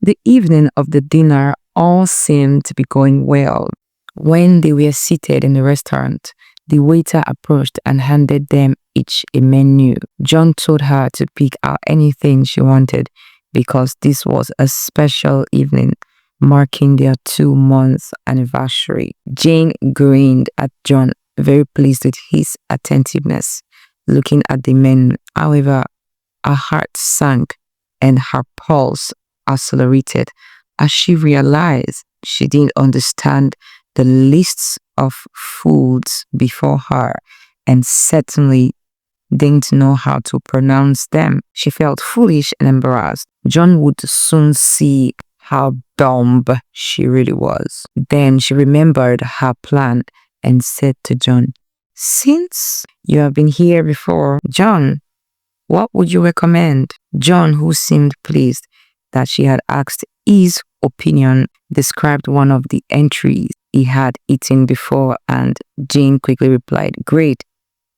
The evening of the dinner all seemed to be going well. When they were seated in the restaurant, the waiter approached and handed them each a menu. John told her to pick out anything she wanted because this was a special evening marking their 2-month anniversary. Jane grinned at John, very pleased with his attentiveness, looking at the menu. However, her heart sank and her pulse accelerated as she realized she didn't understand the lists of foods before her and certainly didn't know how to pronounce them. She felt foolish and embarrassed. John would soon see how dumb she really was. Then she remembered her plan and said to John, "Since you have been here before, John, what would you recommend?" John, who seemed pleased that she had asked his opinion, described one of the entries he had eaten before, and Jane quickly replied, "Great,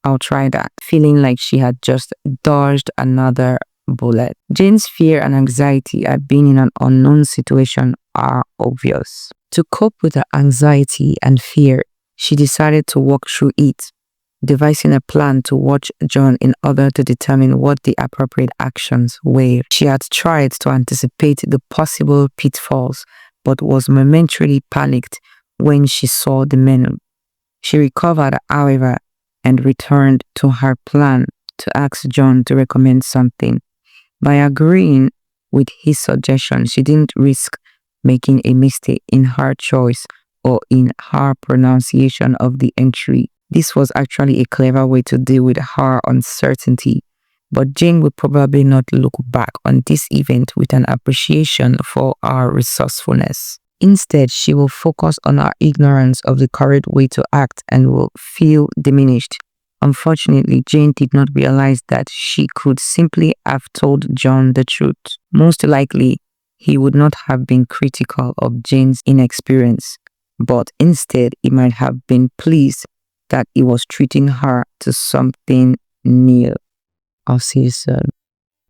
I'll try that," feeling like she had just dodged another bullet. Jane's fear and anxiety at being in an unknown situation are obvious. To cope with her anxiety and fear, she decided to walk through it, devising a plan to watch John in order to determine what the appropriate actions were. She had tried to anticipate the possible pitfalls, but was momentarily panicked when she saw the menu. She recovered, however, and returned to her plan to ask John to recommend something. By agreeing with his suggestion, she didn't risk making a mistake in her choice or in her pronunciation of the entry. This was actually a clever way to deal with her uncertainty, but Jane will probably not look back on this event with an appreciation for our resourcefulness. Instead, she will focus on our ignorance of the correct way to act and will feel diminished. Unfortunately, Jane did not realize that she could simply have told John the truth. Most likely, he would not have been critical of Jane's inexperience, but instead he might have been pleased that he was treating her to something new. I'll see you soon.